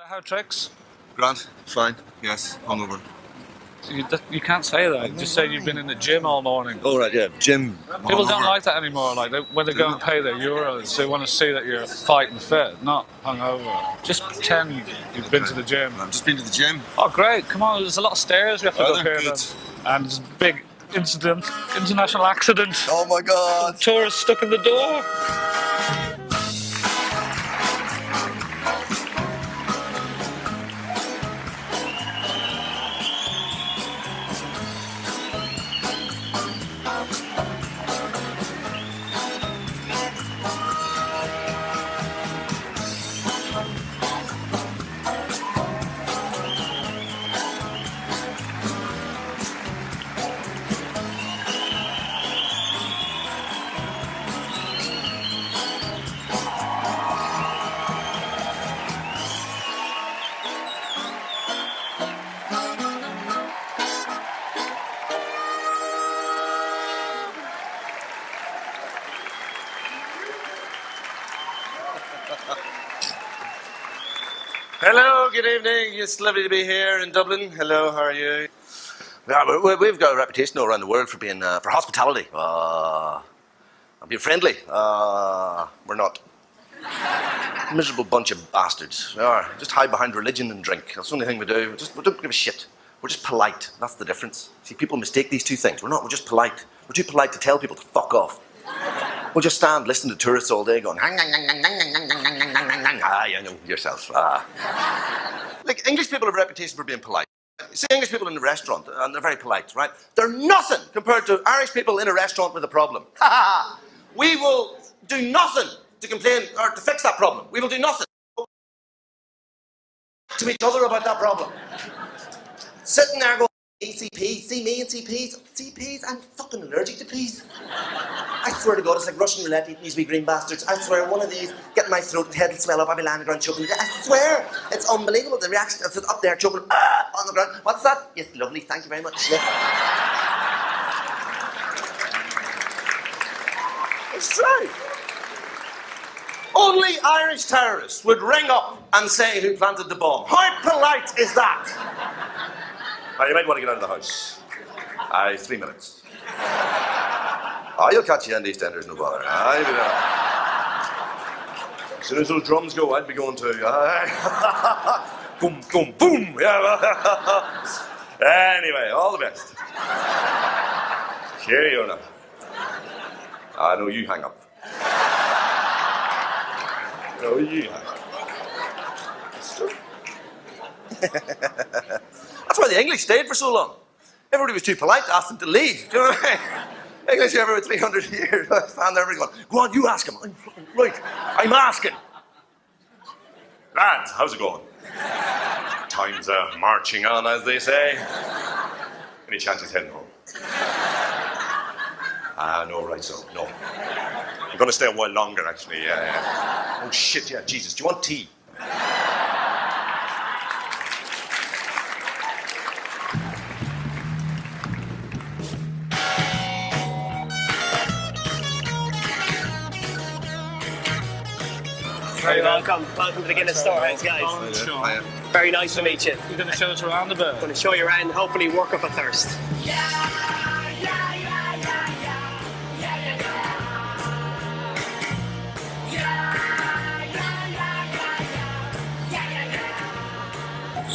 How tricks? Grant, fine, yes, hungover. You can't say that. Just say you've been in the gym all morning. Oh, right, yeah, gym. People don't hungover. like that anymore. Like when they go and pay their euros, they want to see that you're fighting fit, not hungover. Just pretend you've been to the gym. I've just been to the gym. Oh, great! Come on, there's a lot of stairs we have to go up here. Good. And there's a big international accident. Oh my God. Tourists stuck in the door. Hello, good evening. It's lovely to be here in Dublin. Hello, how are you? Yeah, we've got a reputation all around the world for being for hospitality. And being friendly. We're not. Miserable bunch of bastards. We are. Just hide behind religion and drink. That's the only thing we do. We don't give a shit. We're just polite. That's the difference. See, people mistake these two things. We're not. We're just polite. We're too polite to tell people to fuck off. We'll just stand listening to tourists all day going, you know yourself. Like, English people have a reputation for being polite. See English people in a restaurant, and they're very polite, right? They're nothing compared to Irish people in a restaurant with a problem. We will do nothing to complain or to fix that problem. We will do nothing to each other about that problem. Sitting there going, ECP, see me and CPs. CPs? I'm fucking allergic to peas. I swear to God, it's like Russian roulette eating these wee green bastards. I swear, one of these, get in my throat, and head will swell up, I'll be landing around choking. I sweir, it's unbelievable, the reaction. I sit up there choking on the ground. What's that? Yes, lovely, thank you very much. Yes. It's true. Only Irish terrorists would ring up and say who planted the bomb. How polite is that? Now, you might want to get out of the house. 3 minutes. You'll catch you in the EastEnders, no bother. As soon as those drums go, I'd be going to. Boom, boom, boom. Anyway, all the best. Cheerio now. I know you hang up. No, you hang up. It's true. That's why the English stayed for so long. Everybody was too polite to ask them to leave. Do you know what I mean? English here for 300 years. I stand there everybody going, go on, you ask him. I'm fucking right. I'm asking. Lads, how's it going? Time's marching on, as they say. Any chance he's heading home? No, right so. No. I'm going to stay a while longer, actually. Yeah. Oh, shit, yeah. Jesus, do you want tea? Very welcome. Welcome to the Guinness Storehouse, guys. Very nice to meet you. You're going to show us around a bit. I'm going to show you around, hopefully work up a thirst.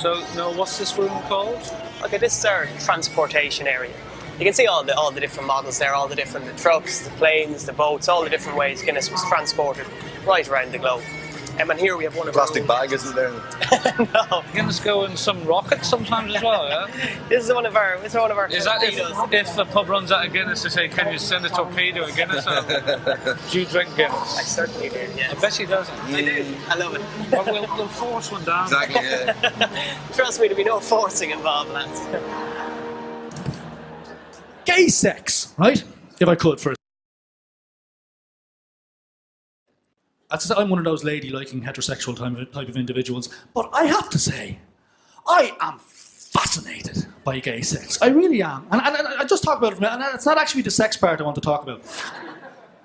So, no, what's this room called? Okay, this is our transportation area. You can see all the different models there, all the different trucks, the planes, the boats, all the different ways Guinness was transported right around the globe. And here we have one of Plastic bag, isn't there? No. Guinness go in some rockets sometimes as well, yeah? This is one of our Is that torpedoes. if the pub runs out of Guinness, they say, can you send a torpedo of Guinness over? Do you drink Guinness? I certainly do, yeah. I bet she doesn't. I do. I love it. Well, we'll force one down. Exactly, yeah. Trust me, there'll be no forcing involved, lads. Gay sex, right? If I could first. I'm one of those lady-liking heterosexual type of individuals, but I have to say, I am fascinated by gay sex. I really am. And I just talk about it, and it's not actually the sex part I want to talk about.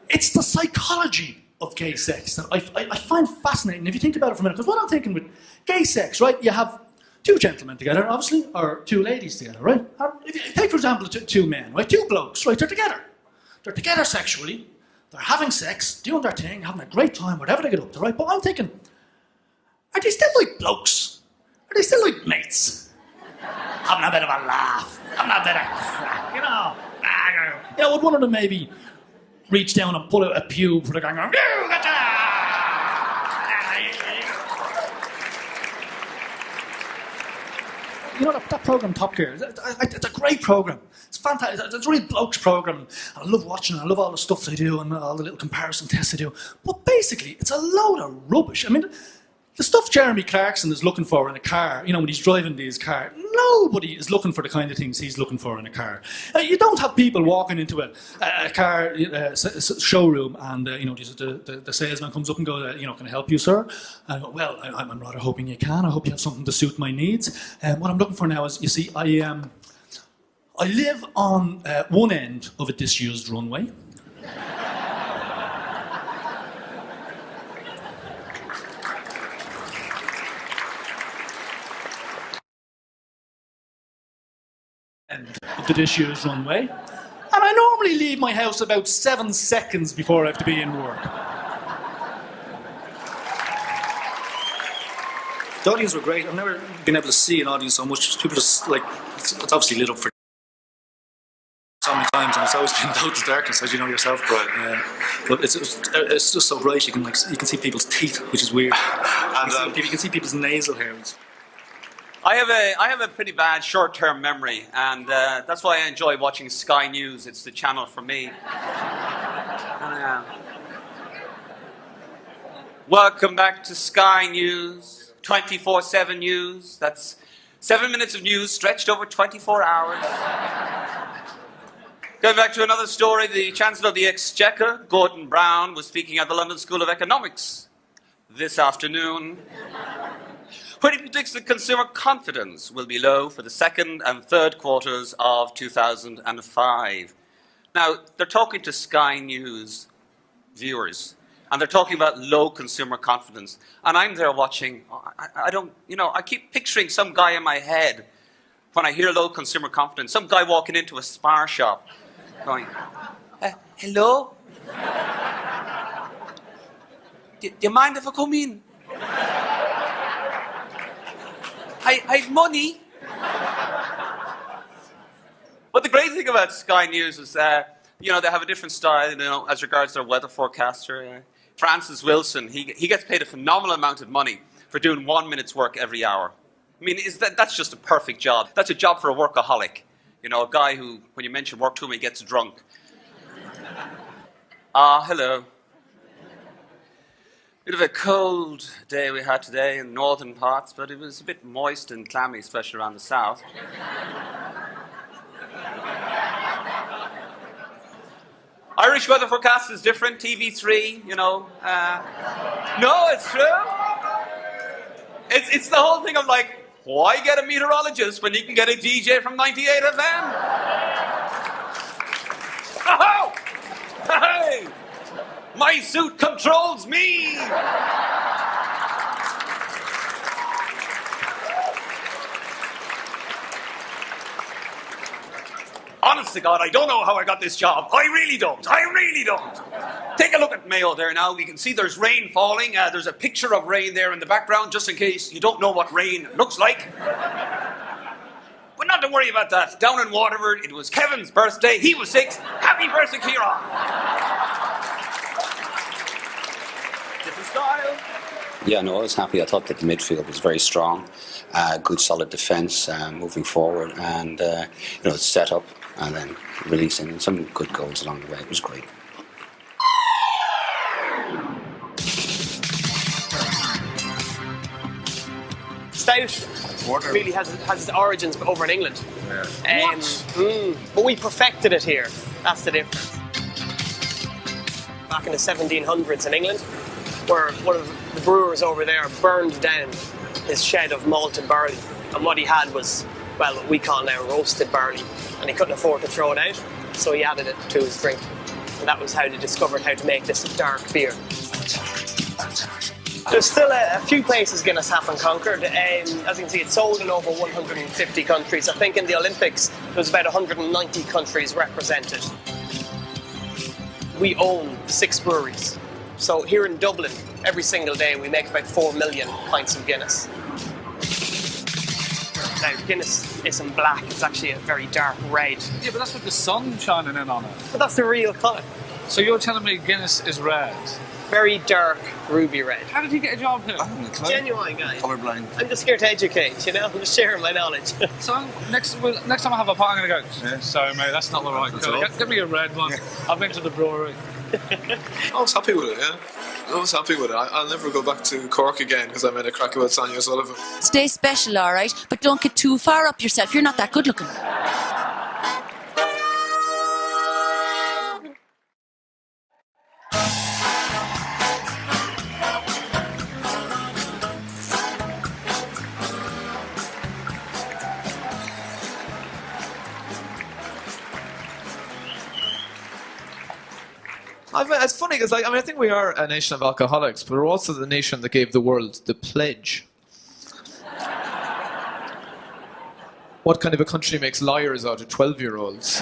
It's the psychology of gay sex that I find fascinating. If you think about it for a minute, because what I'm thinking with gay sex, right? You have two gentlemen together, obviously, or two ladies together, right? If you take, for example, two men, right? Two blokes, right? They're together. They're together sexually. They're having sex, doing their thing, having a great time, whatever they get up to, right? But I'm thinking, are they still like blokes? Are they still like mates? Having a bit of a laugh. Having a bit of, you know. You know, would one of them maybe reach down and pull out a pube for the guy going, you know that programme Top Gear? It's a great programme. It's fantastic. It's a really blokes programme. I love watching it. I love all the stuff they do and all the little comparison tests they do. But basically, it's a load of rubbish. I mean, the stuff Jeremy Clarkson is looking for in a car, you know, when he's driving his car, nobody is looking for the kind of things he's looking for in a car. You don't have people walking into a car showroom and, you know, the salesman comes up and goes, you know, can I help you, sir? And I go, well, I'm rather hoping you can. I hope you have something to suit my needs. What I'm looking for now is, you see, I live on one end of a disused runway. Of the disused runway, and I normally leave my house about 7 seconds before I have to be in work. The audience were great. I've never been able to see an audience so much. People just like it's obviously lit up for so many times, and it's always been total darkness, as you know yourself. But it's just so bright. You can see people's teeth, which is weird. And you can see people's nasal hairs. I have a pretty bad short-term memory, and that's why I enjoy watching Sky News. It's the channel for me. Welcome back to Sky News, 24/7 news. That's 7 minutes of news stretched over 24 hours. Going back to another story, the Chancellor of the Exchequer, Gordon Brown, was speaking at the London School of Economics this afternoon, where he predicts that consumer confidence will be low for the second and third quarters of 2005. Now, they're talking to Sky News viewers, and they're talking about low consumer confidence. And I'm there watching, I keep picturing some guy in my head when I hear low consumer confidence, some guy walking into a spar shop going, hello? Do you mind if I come in? I've money. But the great thing about Sky News is that, they have a different style, as regards their weather forecaster. Francis Wilson, he gets paid a phenomenal amount of money for doing 1 minute's work every hour. I mean, that's just a perfect job. That's a job for a workaholic. A guy who, when you mention work to him, he gets drunk. Hello. Bit of a cold day we had today in northern parts, but it was a bit moist and clammy, especially around the south. Irish weather forecast is different, TV3, No, it's true. It's the whole thing of like, why get a meteorologist when you can get a DJ from 98 FM? Oh! Hey! My suit controls me! Honest to God, I don't know how I got this job. I really don't. Take a look at Mayo there now. We can see there's rain falling. There's a picture of rain there in the background, just in case you don't know what rain looks like. But not to worry about that. Down in Waterford, it was Kevin's birthday. He was 6. Happy birthday, Kieran! Different style. Yeah, no, I was happy. I thought that the midfield was very strong, good solid defence moving forward, and set up and then releasing, and some good goals along the way. It was great. Stout really has its origins over in England. But we perfected it here. That's the difference. Back in the 1700s in England, where one of the brewers over there burned down his shed of malted barley, and what he had was, well, what we call now roasted barley, and he couldn't afford to throw it out, so he added it to his drink, and that was how they discovered how to make this dark beer. There's still a few places Guinness haven't conquered. As you can see, it's sold in over 150 countries. I think in the Olympics, there's about 190 countries represented. We own 6 breweries. So here in Dublin, every single day, we make about 4 million pints of Guinness. Now, Guinness isn't black, it's actually a very dark red. Yeah, but that's with the sun shining in on it. But that's the real colour. So you're telling me Guinness is red? Very dark ruby red. How did he get a job here? Genuine guy. Colorblind. I'm just here to educate, you know? I'm just sharing my knowledge. So next time I have a pot, I'm going to go, sorry mate, that's not the right colour. Give me a red one. I've been to the brewery. I was happy with it, yeah. I was happy with it. I'll never go back to Cork again because I made a crack about Sonia Sullivan. Stay special, all right? But don't get too far up yourself. You're not that good looking. It's funny because I think we are a nation of alcoholics, but we're also the nation that gave the world the pledge. What kind of a country makes liars out of 12-year-olds?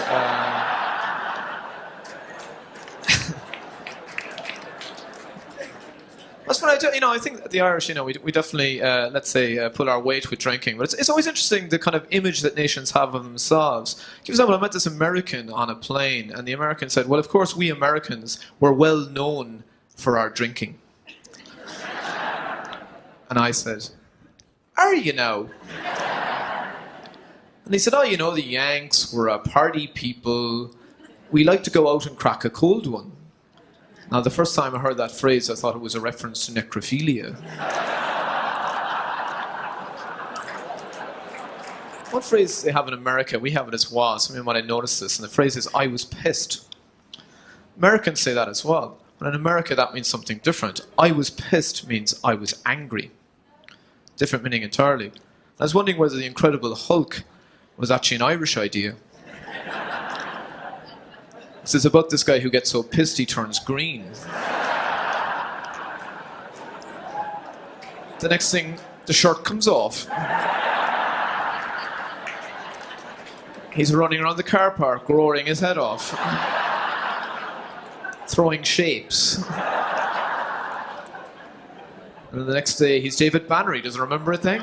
That's what I do. I think the Irish, we definitely, let's say, pull our weight with drinking. But it's always interesting the kind of image that nations have of themselves. For example, I met this American on a plane, and the American said, well, of course, we Americans were well known for our drinking. And I said, are you now? And he said, the Yanks were a party people. We like to go out and crack a cold one. Now, the first time I heard that phrase, I thought it was a reference to necrophilia. One phrase they have in America, we have it as was. I mean, when I noticed this, and the phrase is, I was pissed. Americans say that as well. But in America, that means something different. I was pissed means I was angry. Different meaning entirely. I was wondering whether the Incredible Hulk was actually an Irish idea. It's about this guy who gets so pissed he turns green. The next thing, the shirt comes off. He's running around the car park, roaring his head off. Throwing shapes. And then the next day, he's David Banner. He doesn't remember a thing.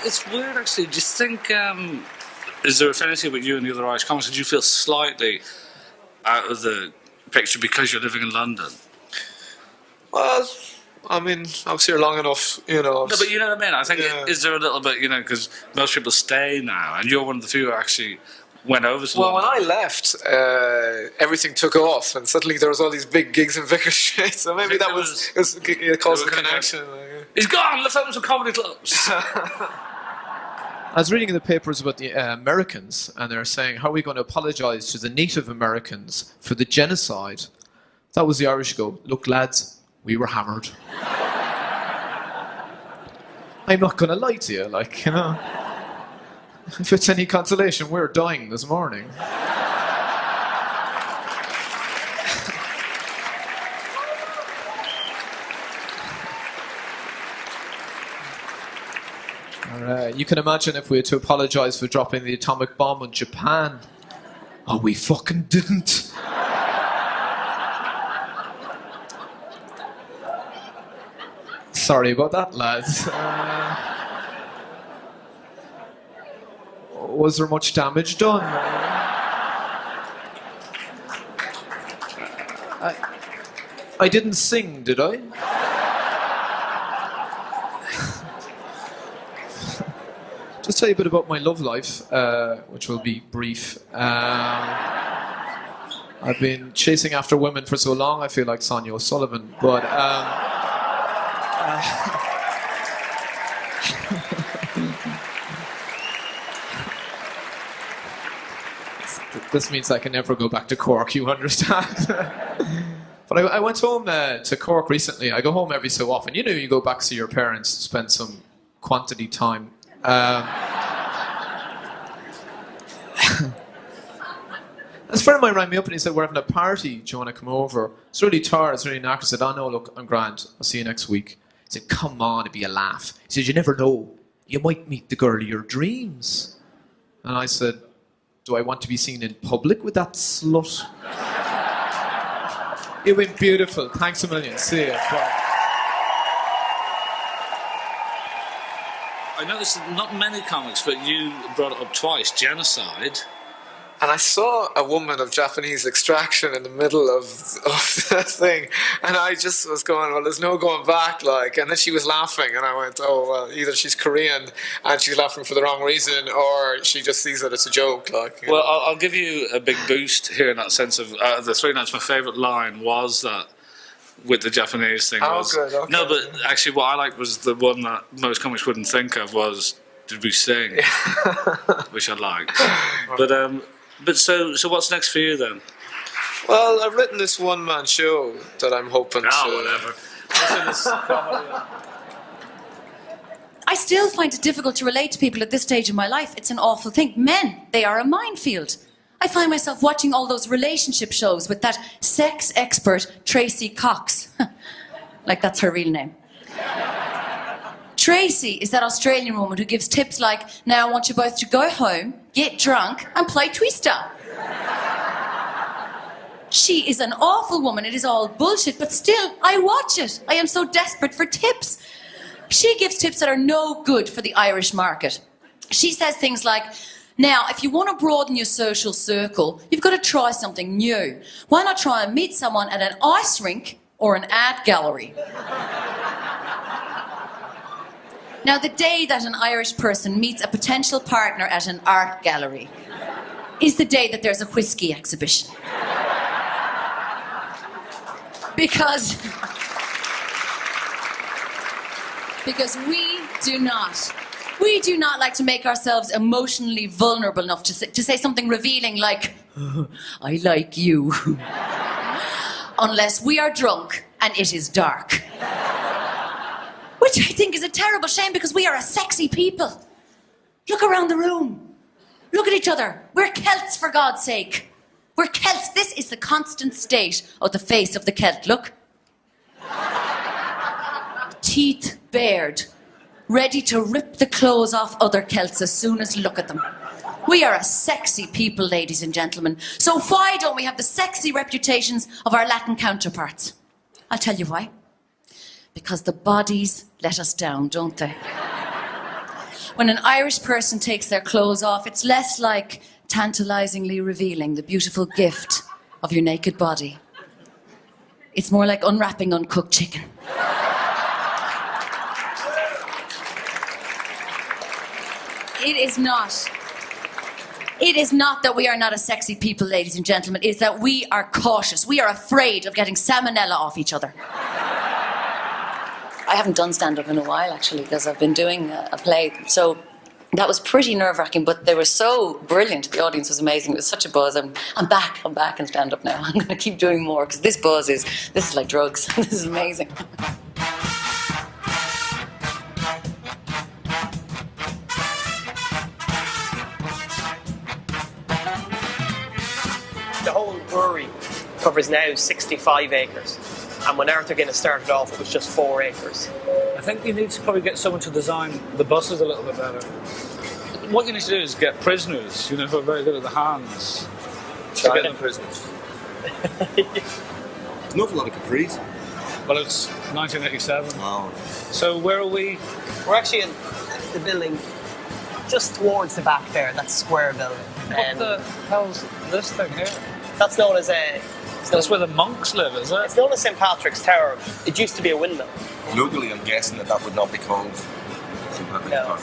It's weird, actually. Do you think, is there affinity with you and the other Irish comics? Did you feel slightly out of the picture because you're living in London? Well, I mean, I was here long enough, No, but you know what I mean? I think, is there a little bit, because most people stay now, and you're one of the few who actually went over to London. When I left, everything took off, and suddenly there was all these big gigs in Vicar Street, so maybe that it caused a connection. He's gone! Let's open some comedy clubs! I was reading in the papers about the Americans, and they're saying, how are we going to apologise to the Native Americans for the genocide? That was the Irish go, look lads, we were hammered. I'm not going to lie to you, if it's any consolation, we're dying this morning. You can imagine if we had to apologise for dropping the atomic bomb on Japan. Oh, we fucking didn't. Sorry about that, lads. Was there much damage done? I didn't sing, did I? Just tell you a bit about my love life, which will be brief. I've been chasing after women for so long, I feel like Sonia O'Sullivan, but... This means I can never go back to Cork, you understand? But I went home to Cork recently. I go home every so often. You go back to your parents, spend some quantity time. This friend of mine rang me up and he said, we're having a party, do you want to come over? It's really tired, it's really knackered. I said, oh no, look, I'm grand. I'll see you next week. He said, come on, it'd be a laugh. He said, you never know. You might meet the girl of your dreams. And I said, do I want to be seen in public with that slut? It went beautiful. Thanks a million. See you. Bye. I noticed not many comics, but you brought it up twice. Genocide. And I saw a woman of Japanese extraction in the middle of the thing, and I just was going, well, there's no going back, like. And then she was laughing, and I went, oh, well, either she's Korean and she's laughing for the wrong reason, or she just sees that it's a joke, like. Well, I'll give you a big boost here in that sense of the Three Nights. My favourite line was that with the Japanese thing. Oh, was, good, okay. No, but actually, what I liked was the one that most comics wouldn't think of was, did we sing? Which I liked. But so what's next for you then? Well, I've written this one-man show that I'm hoping to... whatever. I still find it difficult to relate to people at this stage of my life. It's an awful thing. Men, they are a minefield. I find myself watching all those relationship shows with that sex expert Tracy Cox. Like that's her real name. Tracy is that Australian woman who gives tips like, now I want you both to go home, get drunk, and play Twister. She is an awful woman. It is all bullshit, but still, I watch it. I am so desperate for tips. She gives tips that are no good for the Irish market. She says things like, now, if you want to broaden your social circle, you've got to try something new. Why not try and meet someone at an ice rink or an art gallery? Now, the day that an Irish person meets a potential partner at an art gallery is the day that there's a whiskey exhibition. Because we do not like to make ourselves emotionally vulnerable enough to say something revealing like, I like you. Unless we are drunk and it is dark. Which I think is a terrible shame because we are a sexy people. Look around the room. Look at each other. We're Celts, for God's sake. We're Celts. This is the constant state of the face of the Celt. Look. Teeth bared, ready to rip the clothes off other Celts as soon as look at them. We are a sexy people, ladies and gentlemen. So why don't we have the sexy reputations of our Latin counterparts? I'll tell you why. Because the bodies let us down, don't they? When an Irish person takes their clothes off, it's less like tantalisingly revealing the beautiful gift of your naked body. It's more like unwrapping uncooked chicken. It is not that we are not a sexy people, ladies and gentlemen. It is that we are cautious. We are afraid of getting salmonella off each other. I haven't done stand-up in a while, actually, because I've been doing a play. So that was pretty nerve-wracking, but they were so brilliant. The audience was amazing. It was such a buzz. I'm back in stand-up now. I'm going to keep doing more, because this is like drugs. This is amazing. The whole brewery covers now 65 acres. And when Arthur Guinness started off, it was just 4 acres. I think you need to probably get someone to design the buses a little bit better. What you need to do is get prisoners, who are very good at the hands. To get them prisoners. There's an awful lot of capris. Well, it's 1987. Wow. So where are we? We're actually in the building just towards the back there, that square building. What the hell's this thing here? That's known as a... That's where the monks live, is it? It's known as St. Patrick's Tower. It used to be a windmill. Locally, I'm guessing that would not be called St. Patrick's No.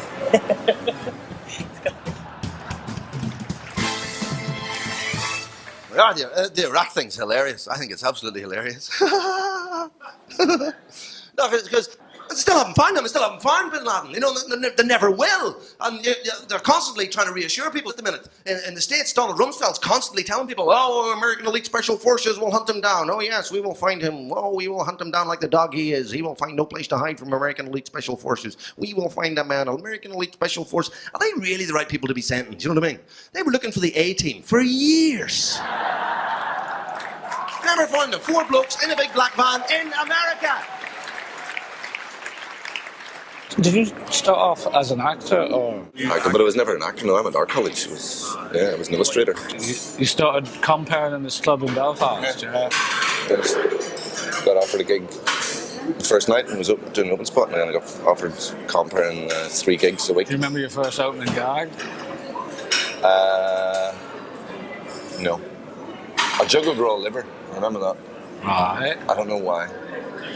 Yeah, the Iraq thing's hilarious. I think it's absolutely hilarious. No, because still haven't found him. I still haven't found Bin Laden. You know, they never will. And they're constantly trying to reassure people at the minute. In the States, Donald Rumsfeld's constantly telling people, oh, American elite special forces will hunt him down. Oh, yes, we will find him. Oh, we will hunt him down like the dog he is. He will find no place to hide from American elite special forces. We will find that man, American elite special force. Are they really the right people to be sentenced? You know what I mean? They were looking for the A-team for years. Never found them. 4 blokes in a big black van in America. Did you start off as an actor, or Actor, but I was never an actor. No, I went to art college. I was an illustrator. you started comparing in this club in Belfast? Yeah. Then I got offered a gig the first night and was up doing an open spot, and then I got offered comparing 3 gigs a week. Do you remember your first opening gag? No. I juggled raw liver. I remember that. Right. I don't know why.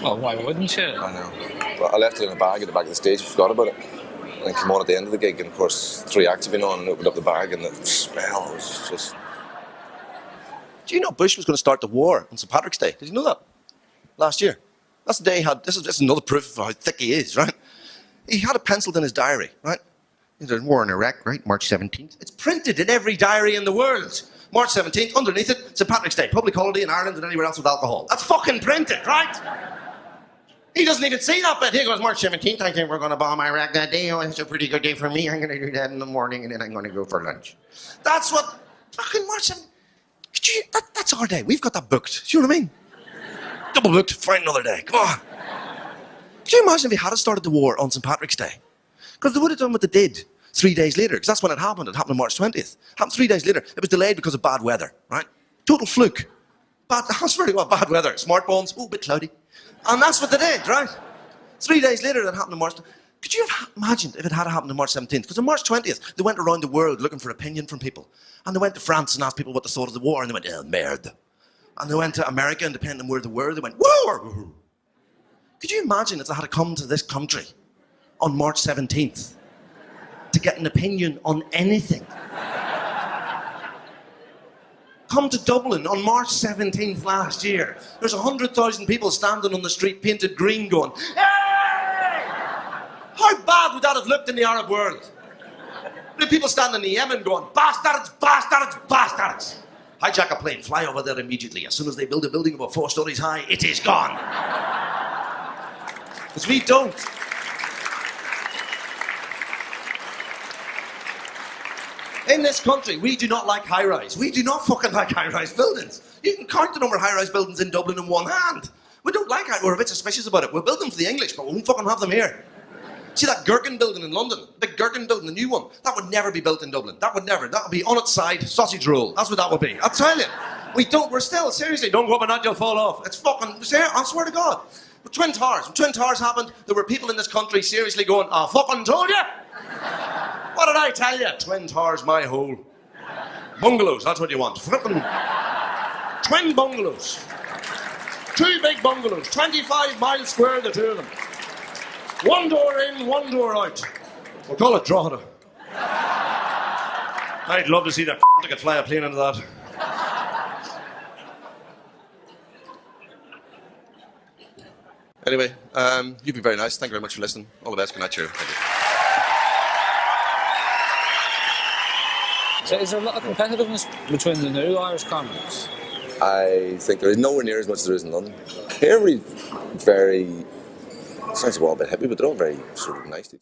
Well, why wouldn't you? I know. But I left it in a bag at the back of the stage. I forgot about it. And then came on at the end of the gig, and of course 3 acts had been on, and opened up the bag, and the smell was just. Do you know Bush was going to start the war on St. Patrick's Day? Did you know that? Last year. That's the day he had. This is another proof of how thick he is, right? He had it penciled in his diary, right? There's war in Iraq, right? March 17th. It's printed in every diary in the world. March 17th, underneath it, St. Patrick's Day, public holiday in Ireland and anywhere else with alcohol. That's fucking printed, right? He doesn't even see that bit. He goes, March 17th, I think we're going to bomb Iraq that day. Oh, it's a pretty good day for me. I'm going to do that in the morning, and then I'm going to go for lunch. That's what fucking March 17th. That's our day. We've got that booked. Do you know what I mean? Double booked. Find another day. Come on. Could you imagine if he had started the war on St. Patrick's Day? Because they would have done what they did 3 days later, because that's when it happened. It happened on March 20th. Happened 3 days later. It was delayed because of bad weather, right? Total fluke. I swear to God, bad weather. Smartphones, a bit cloudy. And that's what they did, right? 3 days later, that happened on March. Could you have imagined if it had happened on March 17th? Because on March 20th, they went around the world looking for opinion from people. And they went to France and asked people what they thought of the war, and they went, oh, merde. And they went to America, and depending on where they were, they went, war! Could you imagine if they had come to this country on March 17th to get an opinion on anything? Come to Dublin on March 17th last year. There's 100,000 people standing on the street painted green going, hey! How bad would that have looked in the Arab world? The people standing in Yemen going, bastards, bastards, bastards. Hijack a plane, fly over there immediately. As soon as they build a building about 4 stories high, it is gone. Because we don't. In this country, we do not like high-rise. We do not fucking like high-rise buildings. You can count the number of high-rise buildings in Dublin in one hand. We don't like it. We're a bit suspicious about it. We'll build them for the English, but we won't fucking have them here. See that Gherkin building in London? Big Gherkin building, the new one? That would never be built in Dublin. That would never. That would be on its side, sausage roll. That's what that would be. I'll tell you. We're still, seriously, don't go up and not, you'll fall off. It's fucking, I swear to God. With Twin Towers. When Twin Towers happened, there were people in this country seriously going, I fucking told you. What did I tell you? Twin Towers, my hole. Bungalows, that's what you want. Flippin' twin bungalows. 2 big bungalows, 25 miles square, the 2 of them. 1 door in, 1 door out. We'll call it Drogheda. I'd love to see that I could fly a plane into that. Anyway, you've been very nice. Thank you very much for listening. All the best. Good night, cheerio. Thank you. So is there a lot of competitiveness between the new Irish comics? I think there is nowhere near as much as there is in London. Here we very, sounds a bit hippie, but they're all very sort of nice.